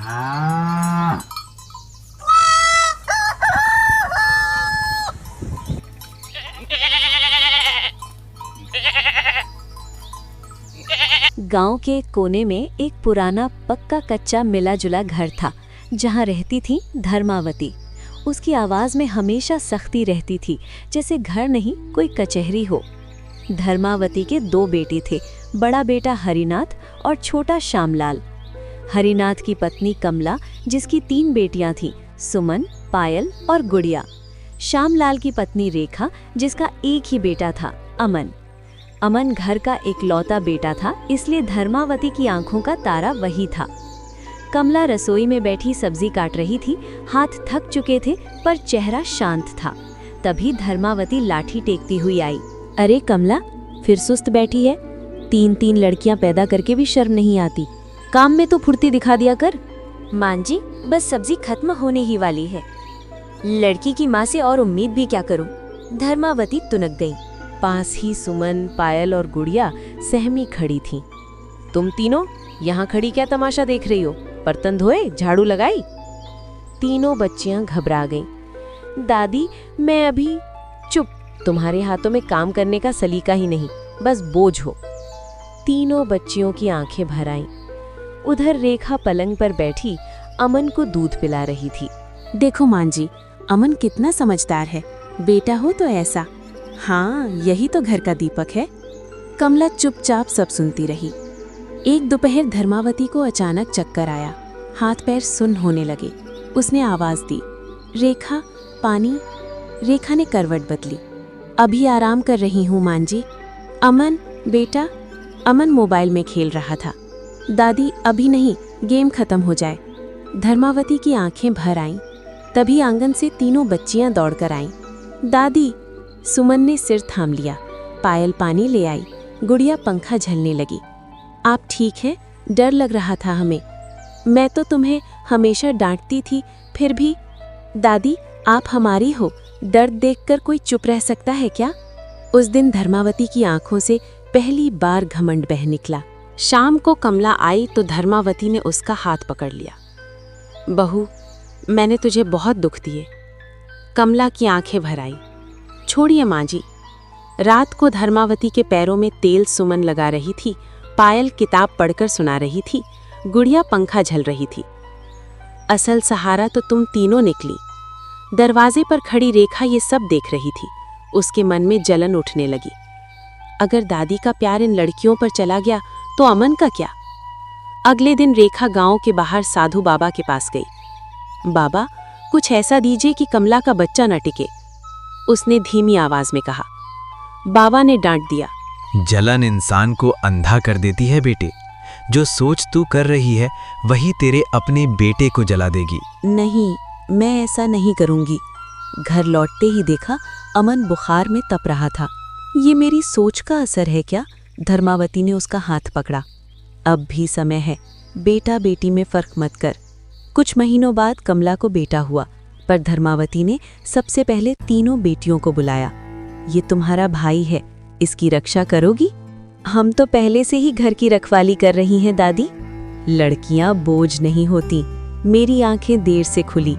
गांव के एक कोने में एक पुराना पक्का कच्चा मिला जुला घर था जहां रहती थी धर्मावती। उसकी आवाज में हमेशा सख्ती रहती थी, जैसे घर नहीं कोई कचहरी हो। धर्मावती के 2 बेटे थे, बड़ा बेटा हरिनाथ और छोटा श्यामलाल। हरिनाथ की पत्नी कमला, जिसकी 3 बेटियां थीं, सुमन, पायल और गुड़िया। श्यामलाल की पत्नी रेखा, जिसका एक ही बेटा था, अमन। अमन घर का इकलौता बेटा था, इसलिए धर्मावती की आंखों का तारा वही था। कमला रसोई में बैठी सब्जी काट रही थी, हाथ थक चुके थे पर चेहरा शांत था। तभी धर्मावती लाठी टेकती हुई आई। अरे कमला, फिर सुस्त बैठी है? 3 लड़कियां पैदा करके भी शर्म नहीं आती। काम में तो फुर्ती दिखा दिया कर। मां जी, बस सब्जी खत्म होने ही वाली है। लड़की की माँ से और उम्मीद भी क्या करूं? धर्मावती तुनक गई। पास ही सुमन, पायल और गुड़िया सहमी खड़ी थीं। तुम तीनों यहाँ खड़ी क्या तमाशा देख रही हो? बर्तन धोए, झाड़ू लगाई? तीनों बच्चियां घबरा गईं। दादी, मैं अभी। चुप, तुम्हारे हाथों में काम करने का सलीका ही नहीं, बस बोझ हो। तीनों बच्चियों की आंखें भर आईं। उधर रेखा पलंग पर बैठी अमन को दूध पिला रही थी। देखो मां जी, अमन कितना समझदार है। बेटा हो तो ऐसा। हाँ, यही तो घर का दीपक है। कमला चुपचाप सब सुनती रही। एक दोपहर धर्मावती को अचानक चक्कर आया, हाथ पैर सुन्न होने लगे। उसने आवाज दी, रेखा, पानी। रेखा ने करवट बदली। अभी आराम कर रही हूँ मां जी। अमन, बेटा। अमन मोबाइल में खेल रहा था। दादी, अभी नहीं, गेम खत्म हो जाए। धर्मावती की आंखें भर आईं। तभी आंगन से तीनों बच्चियां दौड़कर आईं। दादी। सुमन ने सिर थाम लिया। पायल पानी ले आई। गुड़िया पंखा झलने लगी। आप ठीक हैं? डर लग रहा था हमें। मैं तो तुम्हें हमेशा डांटती थी, फिर भी। दादी, आप हमारी हो, दर्द देखकर कोई चुप रह सकता है क्या? उस दिन धर्मावती की आंखों से पहली बार घमंड बह निकला। शाम को कमला आई तो धर्मावती ने उसका हाथ पकड़ लिया। बहू, मैंने तुझे बहुत दुख दिए। कमला की आंखें भर आई। छोड़िए माँ जी। रात को धर्मावती के पैरों में तेल सुमन लगा रही थी, पायल किताब पढ़कर सुना रही थी, गुड़िया पंखा झल रही थी। असल सहारा तो तुम तीनों निकली। दरवाजे पर खड़ी रेखा ये सब देख रही थी। उसके मन में जलन उठने लगी। अगर दादी का प्यार इन लड़कियों पर चला गया तो अमन का क्या? अगले दिन रेखा गांव के बाहर साधु बाबा के पास गई। बाबा, कुछ ऐसा दीजिए कि कमला का बच्चा न टिके, उसने धीमी आवाज में कहा। बाबा ने डांट दिया, जलन इंसान को अंधा कर देती है बेटे। जो सोच तू कर रही है वही तेरे अपने बेटे को जला देगी। नहीं, मैं ऐसा नहीं करूंगी। घर लौटते ही देखा अमन बुखार में तप रहा था। ये मेरी सोच का असर है क्या? धर्मावती ने उसका हाथ पकड़ा। अब भी समय है, बेटा बेटी में फर्क मत कर। कुछ महीनों बाद कमला को बेटा हुआ, पर धर्मावती ने सबसे पहले तीनों बेटियों को बुलाया। ये तुम्हारा भाई है, इसकी रक्षा करोगी? हम तो पहले से ही घर की रखवाली कर रही हैं दादी। लड़कियां बोझ नहीं होती। मेरी आंखें देर से खुली,